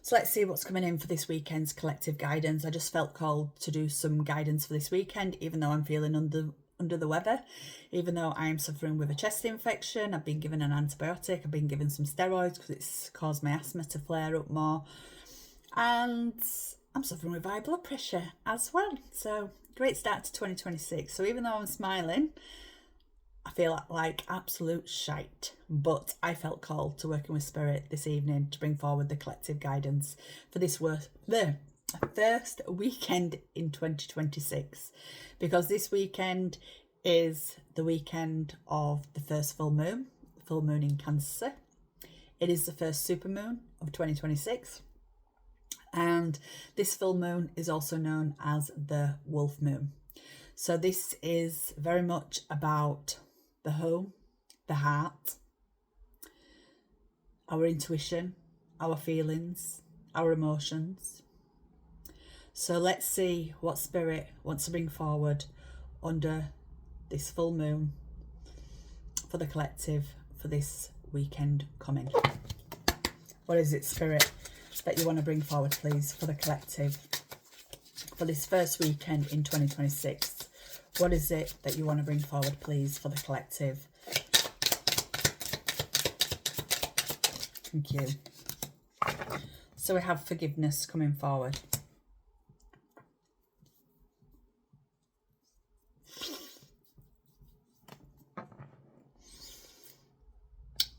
So let's see what's coming in for this weekend's collective guidance. I just felt called to do some guidance for this weekend, even though I'm feeling under the weather, even though I am suffering with a chest infection. I've been given an antibiotic, I've been given some steroids because it's caused my asthma to flare up more, and I'm suffering with high blood pressure as well. So great start to 2026. So even though I'm smiling, I feel like absolute shite, but I felt called to working with Spirit this evening to bring forward the collective guidance for this the first weekend in 2026, because this weekend is the weekend of the first full moon in Cancer. It is the first supermoon of 2026, and this full moon is also known as the wolf moon. So this is very much about the home, the heart, our intuition, our feelings, our emotions. So let's see what Spirit wants to bring forward under this full moon for the collective for this weekend coming. What is it, Spirit, that you want to bring forward, please, for the collective for this first weekend in 2026? What is it that you want to bring forward, please, for the collective? Thank you. So we have forgiveness coming forward.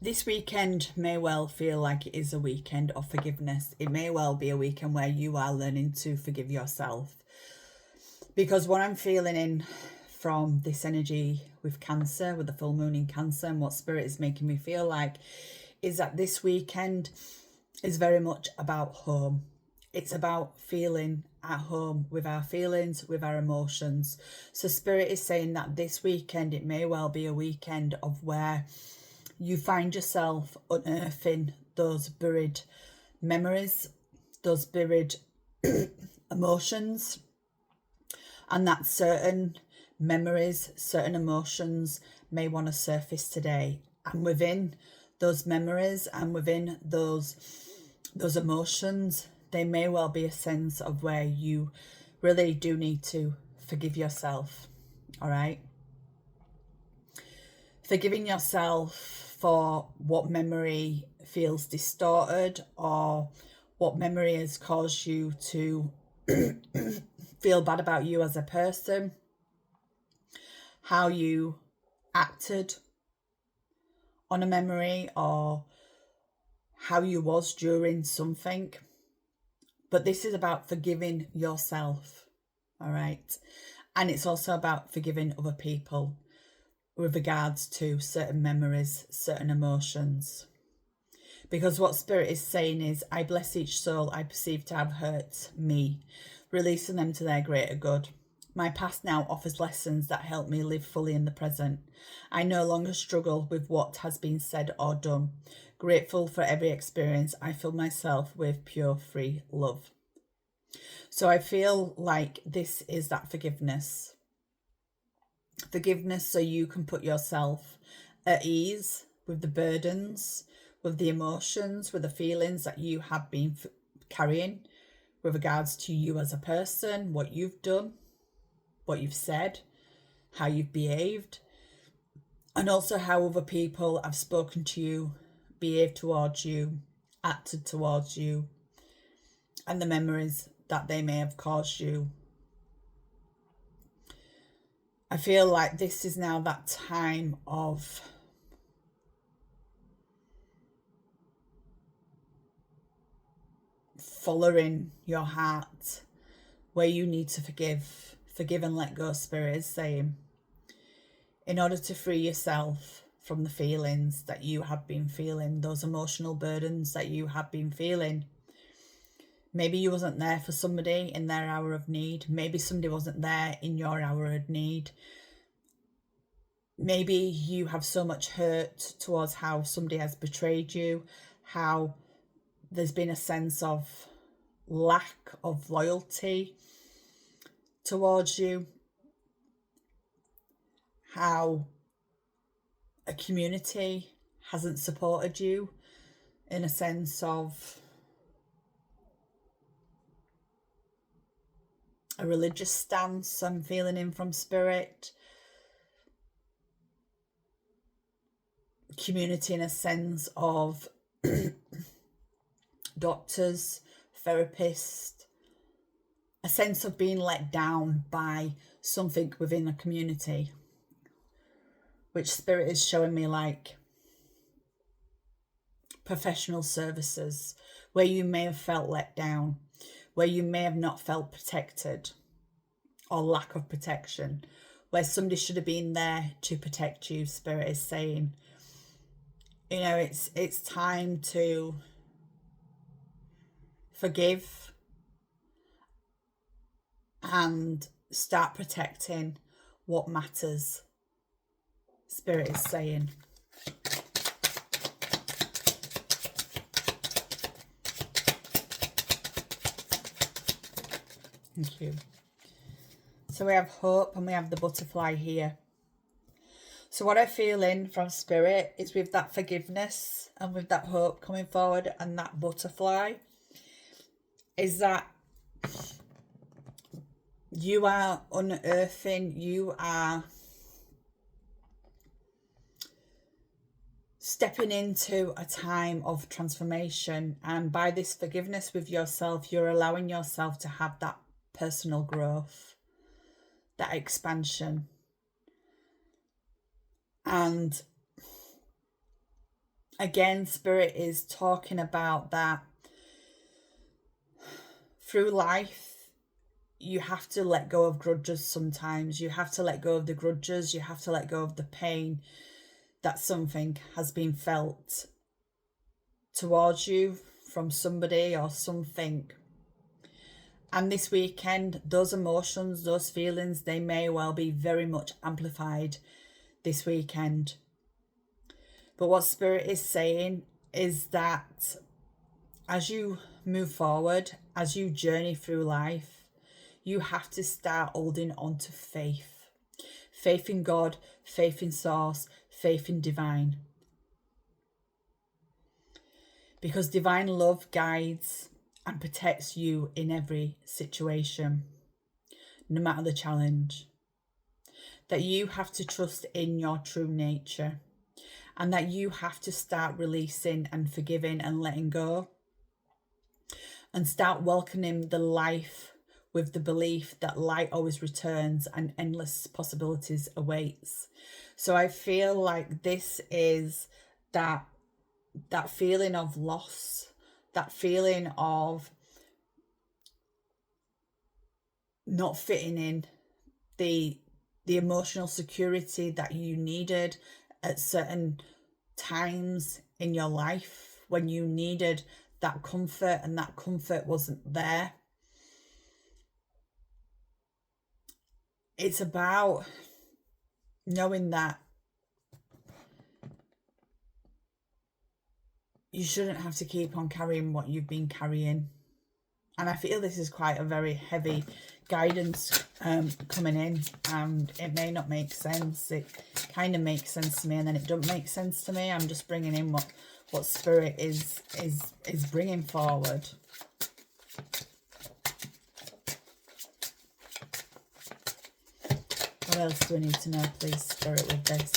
This weekend may well feel like it is a weekend of forgiveness. It may well be a weekend where you are learning to forgive yourself. Because what I'm feeling in from this energy with Cancer, with the full moon in Cancer, and what Spirit is making me feel like is that this weekend is very much about home. It's about feeling at home with our feelings, with our emotions. So Spirit is saying that this weekend, it may well be a weekend of where you find yourself unearthing those buried memories, those buried emotions, and that certain memories, certain emotions may want to surface today. And within those memories and within those emotions, there may well be a sense of where you really do need to forgive yourself. All right? Forgiving yourself for what memory feels distorted, or what memory has caused you to feel bad about you as a person, how you acted on a memory, or how you was during something. But this is about forgiving yourself, all right? And it's also about forgiving other people with regards to certain memories, certain emotions. Because what Spirit is saying is, I bless each soul I perceive to have hurt me, releasing them to their greater good. My past now offers lessons that help me live fully in the present. I no longer struggle with what has been said or done. Grateful for every experience, I fill myself with pure, free love. So I feel like this is that forgiveness. Forgiveness so you can put yourself at ease with the burdens, with the emotions, with the feelings that you have been carrying with regards to you as a person, what you've done, what you've said, how you've behaved, and also how other people have spoken to you, behaved towards you, acted towards you, and the memories that they may have caused you. I feel like this is now that time of following your heart, where you need to forgive and let go, Spirit is saying, in order to free yourself from the feelings that you have been feeling, those emotional burdens that you have been feeling. Maybe you wasn't there for somebody in their hour of need. Maybe somebody wasn't there in your hour of need. Maybe you have so much hurt towards how somebody has betrayed you, how there's been a sense of lack of loyalty towards you, how a community hasn't supported you in a sense of a religious stance I'm feeling in from Spirit. Community in a sense of doctors, therapists, a sense of being let down by something within a community, which Spirit is showing me like professional services, where you may have felt let down, where you may have not felt protected or lack of protection, where somebody should have been there to protect you. Spirit is saying, you know, it's time to forgive and start protecting what matters. Spirit is saying. Thank you. So we have hope and we have the butterfly here. So what I feel in from Spirit is with that forgiveness and with that hope coming forward and that butterfly is that you are unearthing, you are stepping into a time of transformation, and by this forgiveness with yourself, you're allowing yourself to have that personal growth, that expansion. And again, Spirit is talking about that through life, you have to let go of grudges sometimes. You have to let go of the grudges. You have to let go of the pain that something has been felt towards you from somebody or something. And this weekend, those emotions, those feelings, they may well be very much amplified this weekend. But what Spirit is saying is that as you move forward, as you journey through life, you have to start holding on to faith. Faith in God, faith in Source, faith in Divine. Because Divine love guides and protects you in every situation, no matter the challenge. That you have to trust in your true nature, and that you have to start releasing and forgiving and letting go, and start welcoming the life with the belief that light always returns and endless possibilities awaits. So I feel like this is that feeling of loss, that feeling of not fitting in, the emotional security that you needed at certain times in your life when you needed that comfort and that comfort wasn't there. It's about knowing that you shouldn't have to keep on carrying what you've been carrying. And I feel this is quite a very heavy guidance coming in, and it may not make sense. It kind of makes sense to me, and then it don't make sense to me. I'm just bringing in what Spirit is bringing forward. What else do we need to know, please, Spirit, with this?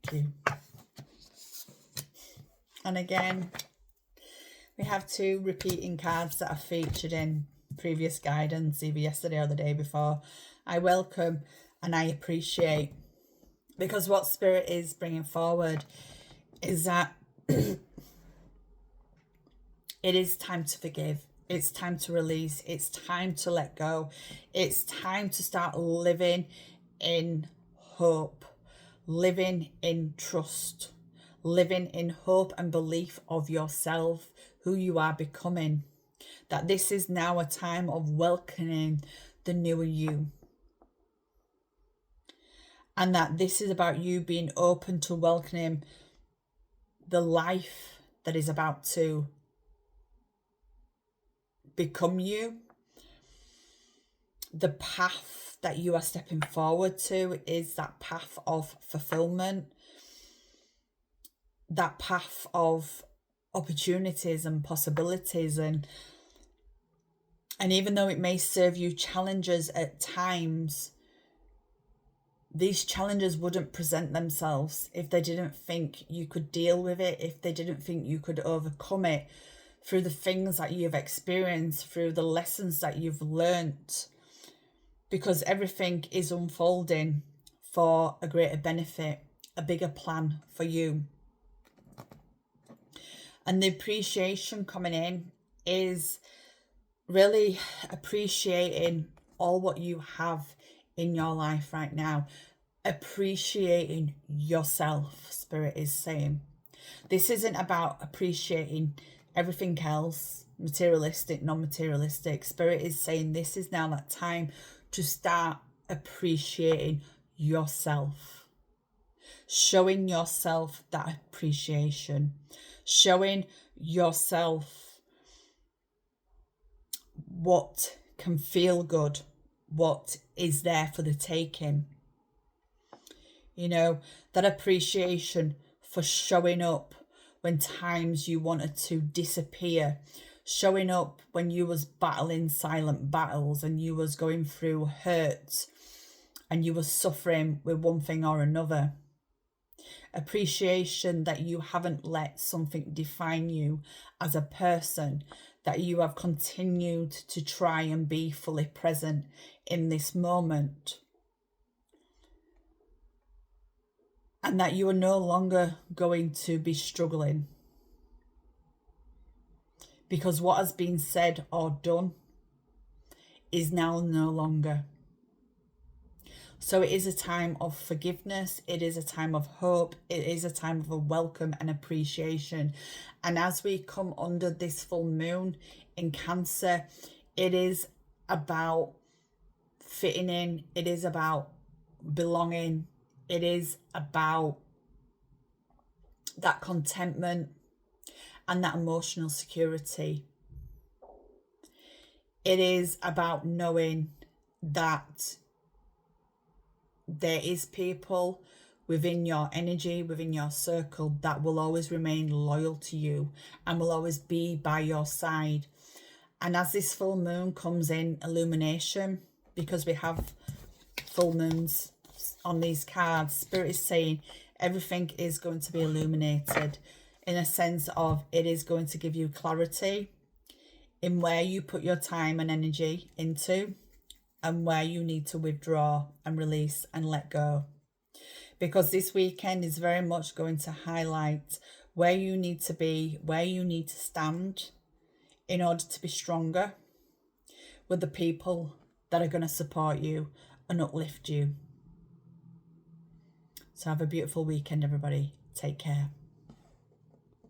Thank you. And again, we have two repeating cards that are featured in previous guidance, either yesterday or the day before. I welcome and I appreciate, because what Spirit is bringing forward is that it is time to forgive. It's time to release. It's time to let go. It's time to start living in hope, living in trust, living in hope and belief of yourself, who you are becoming. That this is now a time of welcoming the newer you. And that this is about you being open to welcoming the life that is about to become you. The path that you are stepping forward to is that path of fulfillment, that path of opportunities and possibilities, and And even though it may serve you challenges at times, these challenges wouldn't present themselves if they didn't think you could deal with it, if they didn't think you could overcome it through the things that you've experienced, through the lessons that you've learnt, because everything is unfolding for a greater benefit, a bigger plan for you. And the appreciation coming in is really appreciating all what you have in your life right now, appreciating yourself. Spirit is saying this isn't about appreciating everything else, materialistic, non-materialistic. Spirit is saying this is now that time to start appreciating yourself, showing yourself that appreciation, showing yourself what can feel good, what is there for the taking. You know, that appreciation for showing up when times you wanted to disappear, showing up when you was battling silent battles and you was going through hurt and you was suffering with one thing or another. Appreciation that you haven't let something define you as a person, that you have continued to try and be fully present in this moment. And that you are no longer going to be struggling. Because what has been said or done is now no longer. So it is a time of forgiveness. It is a time of hope. It is a time of a welcome and appreciation. And as we come under this full moon in Cancer, it is about fitting in. It is about belonging. It is about that contentment and that emotional security. It is about knowing that there is people within your energy, within your circle, that will always remain loyal to you and will always be by your side. And as this full moon comes in illumination, because we have full moons on these cards, Spirit is saying everything is going to be illuminated, in a sense of it is going to give you clarity in where you put your time and energy into and where you need to withdraw and release and let go. Because this weekend is very much going to highlight where you need to be, where you need to stand in order to be stronger with the people that are going to support you and uplift you. So have a beautiful weekend, everybody. Take care.